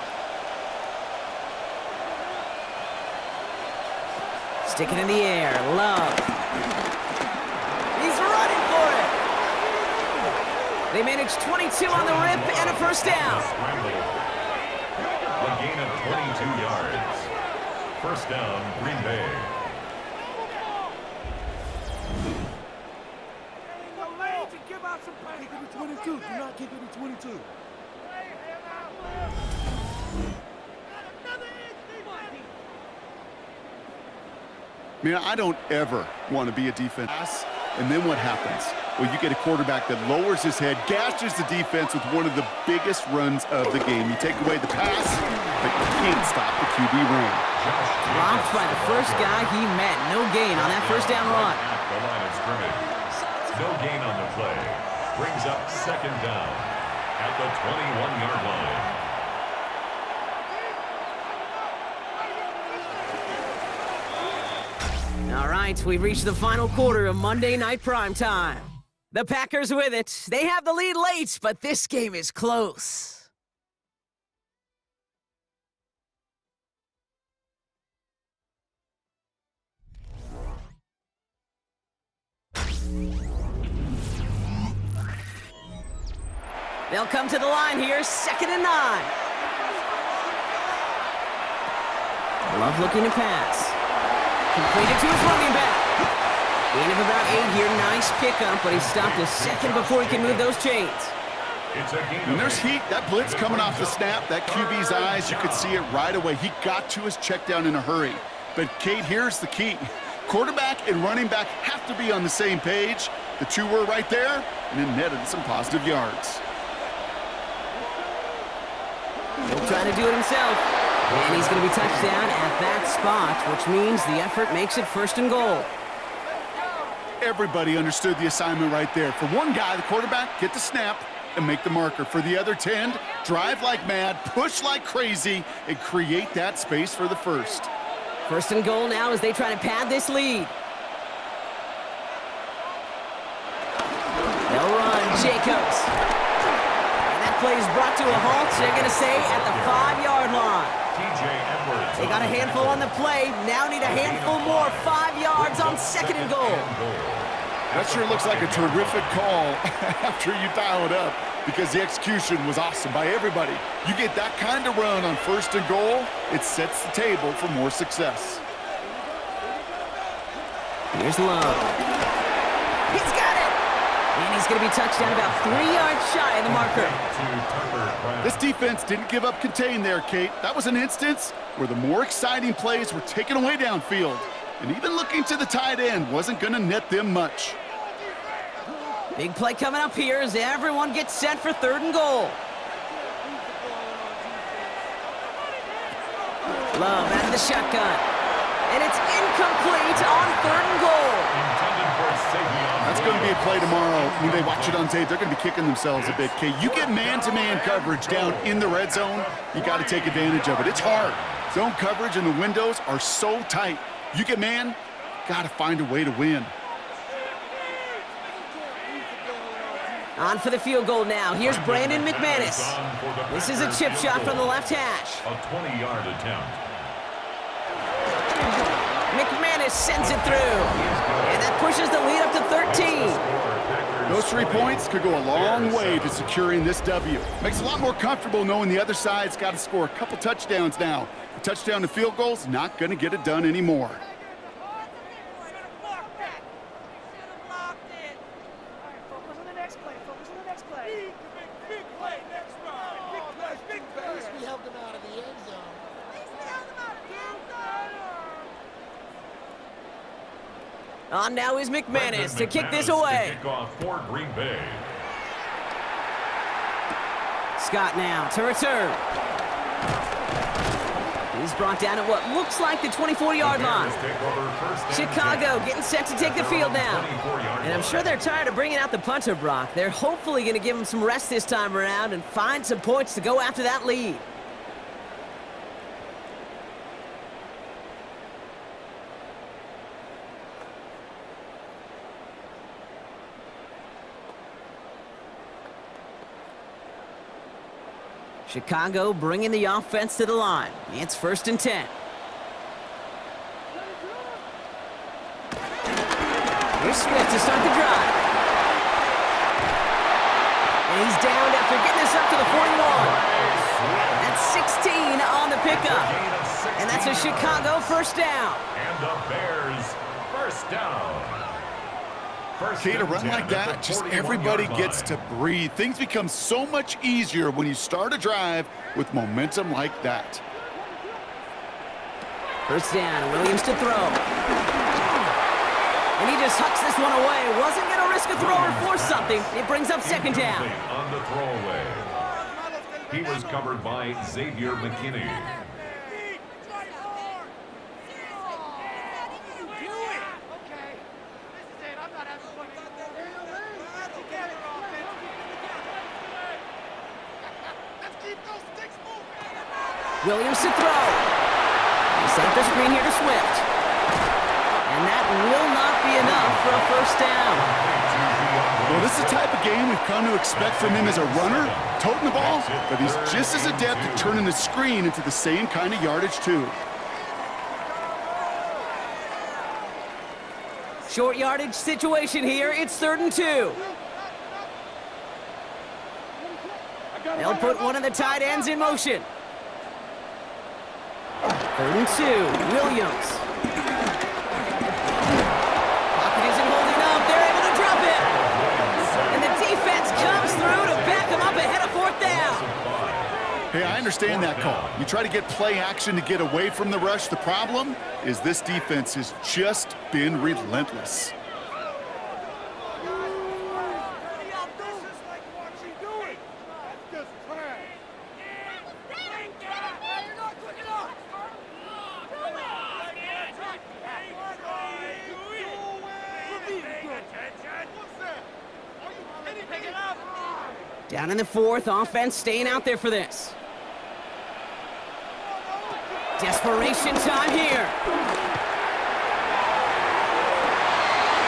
Stick it in the air. Love. He's running for it. They manage 22 on the rip and a first down. A gain of 22 yards. First down, Green Bay. Give me 22. Do not give me 22. Man, I don't ever want to be a defense. And then what happens? Well, you get a quarterback that lowers his head, gashes the defense with one of the biggest runs of the game. You take away the pass, but you can't stop the QB run. Dropped by the first guy he met. No gain on that first down run. The line of scrimmage. No gain on the play. Brings up second down at the 21-yard line. All right, we've reached the final quarter of Monday Night Primetime. The Packers with it. They have the lead late, but this game is close. They'll come to the line here, 2nd and 9. Love looking to pass. Completed to his running back. Gain of about 8 here. Nice pickup, but he stopped a second before he can move those chains. When there's heat, that blitz coming off the snap, that QB's eyes, you could see it right away. He got to his check down in a hurry. But, Kate, here's the key. Quarterback and running back have to be on the same page. The two were right there, and it netted some positive yards. He'll try to do it himself. And he's going to be touched down at that spot, which means the effort makes it 1st and goal. Everybody understood the assignment right there. For one guy, the quarterback, get the snap and make the marker. For the other 10, drive like mad, push like crazy, and create that space for the first. 1st and goal now as they try to pad this lead. They'll run, Jacobs. And that play is brought to a halt, they're going to say at the 5-yard line. They got a handful on the play, now need a handful more. 5 yards on 2nd and goal. That sure looks like a terrific call after you dial it up because the execution was awesome by everybody. You get that kind of run on 1st and goal, it sets the table for more success. Here's Love. He's got it! And he's going to be touched down about 3 yards shy of the marker. This defense didn't give up contain there, Kate. That was an instance where the more exciting plays were taken away downfield. And even looking to the tight end wasn't going to net them much. Big play coming up here as everyone gets set for 3rd and goal. Love out of the shotgun. And it's incomplete on 3rd and goal. That's going to be a play tomorrow. When they watch it on tape, they're going to be kicking themselves a bit. Okay, you get man-to-man coverage down in the red zone, you got to take advantage of it. It's hard. Zone coverage and the windows are so tight. You get man, got to find a way to win. On for the field goal now. Here's Brandon McManus. This is a chip shot from the left hash. A 20-yard attempt. McManus sends it through. And that pushes the lead up to 13. Those 3 points could go a long way to securing this W. Makes it a lot more comfortable knowing the other side's got to score a couple touchdowns now. A touchdown to field goal's not going to get it done anymore. On now is McManus to kick this away. Kick off for Green Bay. Scott now to return. He's brought down at what looks like the 24-yard line. Chicago getting set to take the field now. And I'm sure they're tired of bringing out the punter, Brock. They're hopefully going to give him some rest this time around and find some points to go after that lead. Chicago bringing the offense to the line. It's 1st and 10. Here's Swift to start the drive. And he's downed after getting this up to the 41. That's 16 on the pickup. And that's a Chicago 1st down. And the Bears 1st down. Okay, to run like that, just everybody gets to breathe. Things become so much easier when you start a drive with momentum like that. 1st down, Williams to throw. And he just hucks this one away. Wasn't going to risk a throw or force something. It brings up 2nd down. On the throwaway. He was covered by Xavier McKinney. Williams to throw. He set up the screen here to Swift. And that will not be enough for a 1st down. Well, this is the type of game we've come to expect from him as a runner, toting the ball, but he's just as adept at turning the screen into the same kind of yardage, too. Short yardage situation here. It's 3rd and 2. They'll put one of the tight ends in motion. 3rd and 2, Williams. Pocket isn't holding up. They're able to drop it. And the defense comes through to back them up ahead of 4th down. Hey, I understand that call. You try to get play action to get away from the rush. The problem is this defense has just been relentless. Down in the 4th, offense staying out there for this. Desperation time here.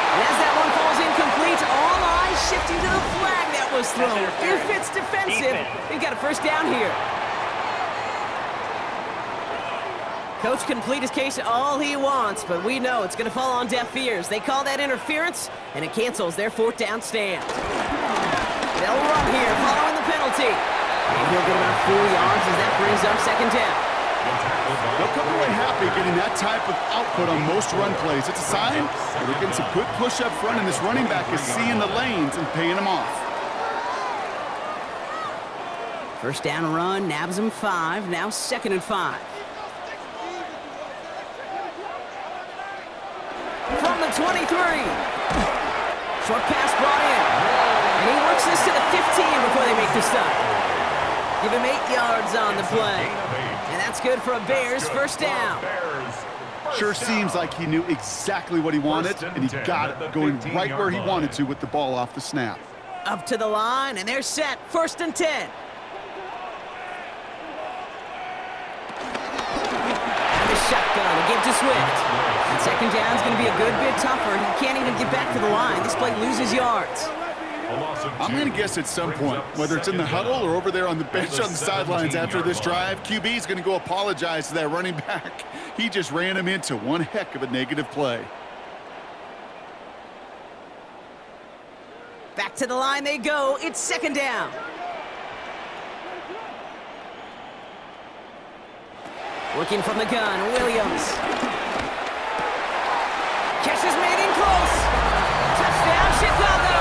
And as that one falls incomplete, all eyes shifting to the flag that was thrown. If it's defensive, they've got a 1st down here. Coach can plead his case all he wants, but we know it's going to fall on deaf ears. They call that interference, and it cancels their 4th down stand. They'll run here following the penalty. And he'll get about 4 yards as that brings up 2nd down. They'll come away happy getting that type of output on most run plays. It's a sign that they're getting some good push up front, and this running back is seeing the lanes and paying them off. 1st down run, nabs him 5, now 2nd and 5. From the 23. Short pass brought in. push this to the 15 before they make the stop. Give him 8 yards on the play. And that's good for a Bears first down. Sure seems like he knew exactly what he wanted, and he got it, going right where he wanted to with the ball off the snap. Up to the line, and they're set. 1st and 10. And the shotgun to give to Swift. And 2nd down's going to be a good bit tougher. He can't even get back to the line. This play loses yards. I'm going to guess at some point, whether it's in the huddle or over there on the bench on the sidelines after this drive, QB is going to go apologize to that running back. He just ran him into one heck of a negative play. Back to the line they go. It's 2nd down. Working from the gun, Williams. Catch is made in close. Touchdown, Chicago.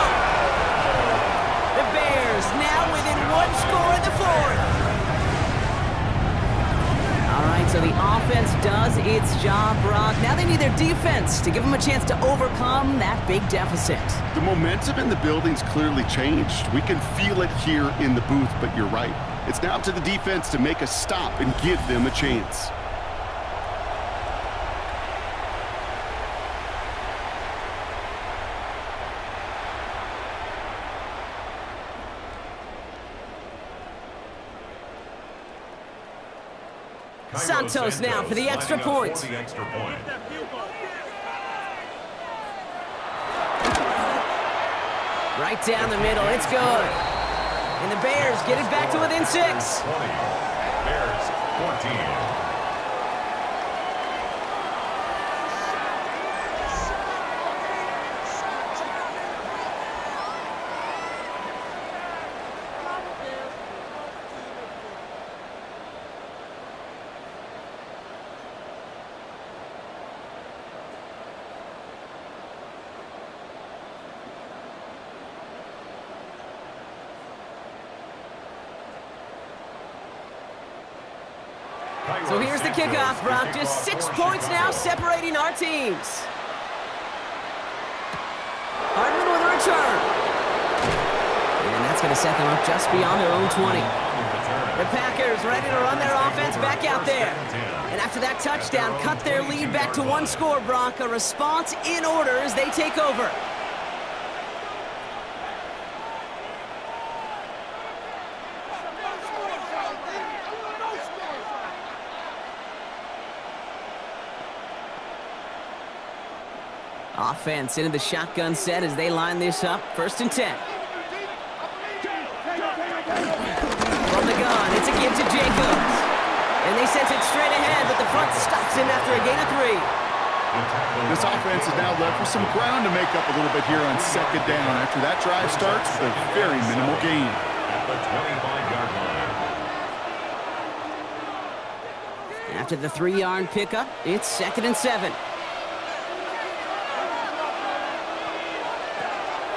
The Bears now within 1 score in the 4th. All right, so the offense does its job, Brock. Now they need their defense to give them a chance to overcome that big deficit. The momentum in the building's clearly changed. We can feel it here in the booth, but you're right. It's now up to the defense to make a stop and give them a chance. Santos now for the extra point. Right down the middle, it's good. And the Bears get it back to within 6. 20. Bears 14. So here's the kickoff, Brock. Just 6 points now separating our teams. Hardman with a return. And that's going to set them up just beyond their own 20. The Packers ready to run their offense back out there. And after that touchdown, cut their lead back to 1 score, Brock. A response in order as they take over. Offense into the shotgun set as they line this up. 1st and 10. From the gun, it's a give to Jacobs. And they sent it straight ahead, but the front stops him after a gain of 3. This offense is now left with some ground to make up a little bit here on 2nd down after that drive starts with a very minimal gain. At the 25-yard line. After the 3-yard pickup, it's 2nd and 7.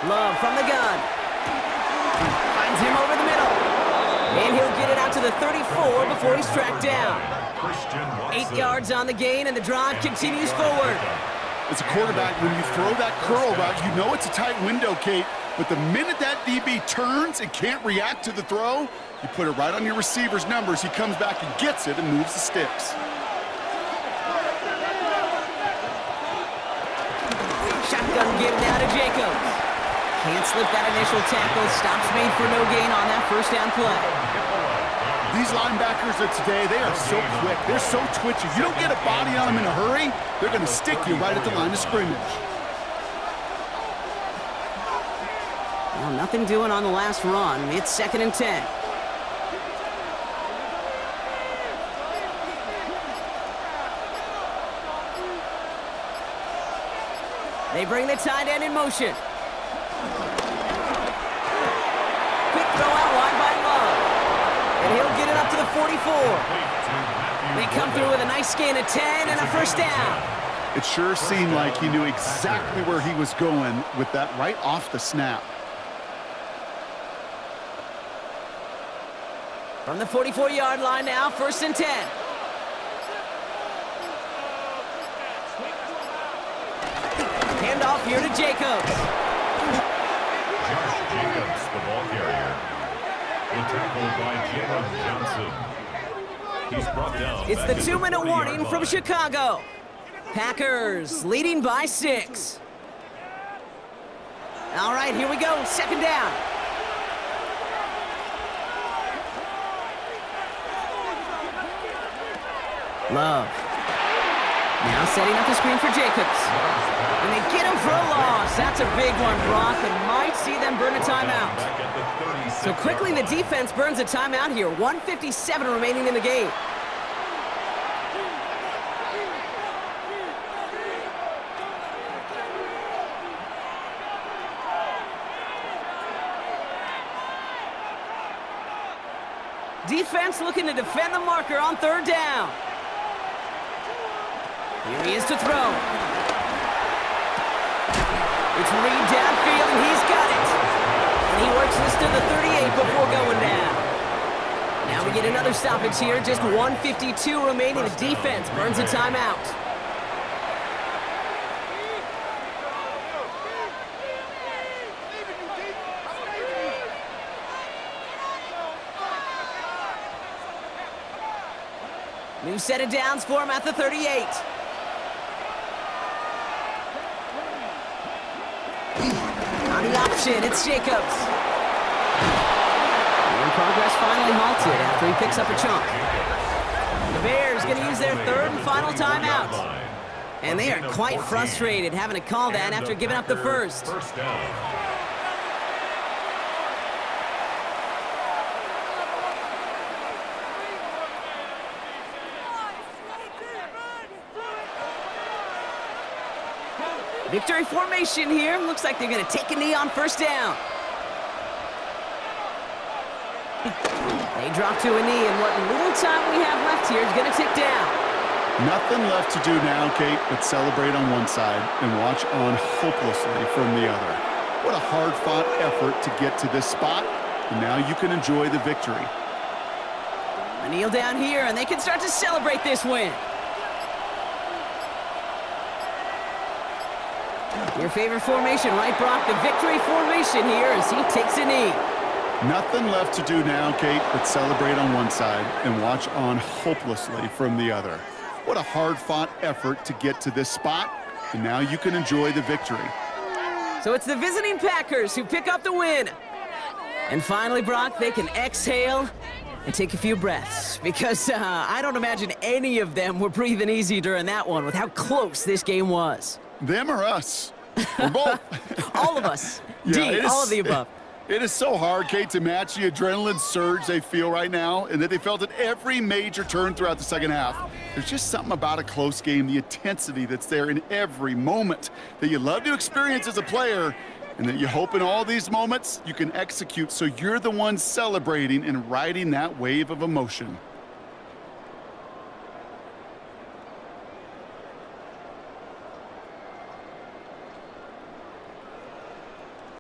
Love from the gun. Finds him over the middle. And he'll get it out to the 34 before he's tracked down. 8 yards on the gain, and the drive continues forward. As a quarterback, when you throw that curl route, you know it's a tight window, Kate. But the minute that DB turns and can't react to the throw, you put it right on your receiver's numbers. He comes back and gets it and moves the sticks. Shotgun give now to Jacobs. Can't slip that initial tackle. Stops made for no gain on that 1st down play. These linebackers of today, they are so quick. They're so twitchy. You don't get a body on them in a hurry, they're going to stick you right at the line of scrimmage. Well, nothing doing on the last run. It's 2nd and 10. They bring the tight end in motion. Quick throw out wide by Love. And he'll get it up to the 44. They come through with a nice gain of 10 and a 1st down. It sure seemed like he knew exactly where he was going with that right off the snap. From the 44-yard line now, 1st and 10. Hand off here to Jacobs. Josh Jacobs, the ball tackled by Jalen Johnson. He's brought down. It's the at 2-minute 40-yard warning from line. Chicago. Packers leading by 6. All right, here we go. 2nd down. Love. Now setting up the screen for Jacobs. And they get him for a loss. That's a big one, Brock, and might see them burn a timeout. Back at the 36 So quickly the defense burns a timeout here. 1:57 remaining in the game. Defense looking to defend the marker on 3rd down. Here he is to throw. It's Reed downfield, and he's got it. And he works this to the 38 before going down. Now we get another stoppage here. Just 1:52 remaining. The defense burns a timeout. New set of downs for him at the 38. On the option, it's Jacobs. And progress finally halted after he picks up a chunk. The Bears going to use their 3rd and final timeout. And they are quite frustrated having to call that after giving up the first. First down. Victory formation here. Looks like they're going to take a knee on 1st down. They drop to a knee, and what little time we have left here is going to tick down. Nothing left to do now, Kate, but celebrate on one side and watch on hopelessly from the other. What a hard-fought effort to get to this spot, and now you can enjoy the victory. A kneel down here, and they can start to celebrate this win. Your favorite formation, right, Brock? The victory formation here as he takes a knee. Nothing left to do now, Kate, but celebrate on one side and watch on hopelessly from the other. What a hard-fought effort to get to this spot, and now you can enjoy the victory. So it's the visiting Packers who pick up the win. And finally, Brock, they can exhale and take a few breaths, because I don't imagine any of them were breathing easy during that one with how close this game was. Them or us? Or both. All of us. Yeah, D, all of the above. It is so hard, Kate, to match the adrenaline surge they feel right now and that they felt at every major turn throughout the 2nd half. There's just something about a close game, the intensity that's there in every moment that you love to experience as a player, and that you hope in all these moments you can execute so you're the one celebrating and riding that wave of emotion.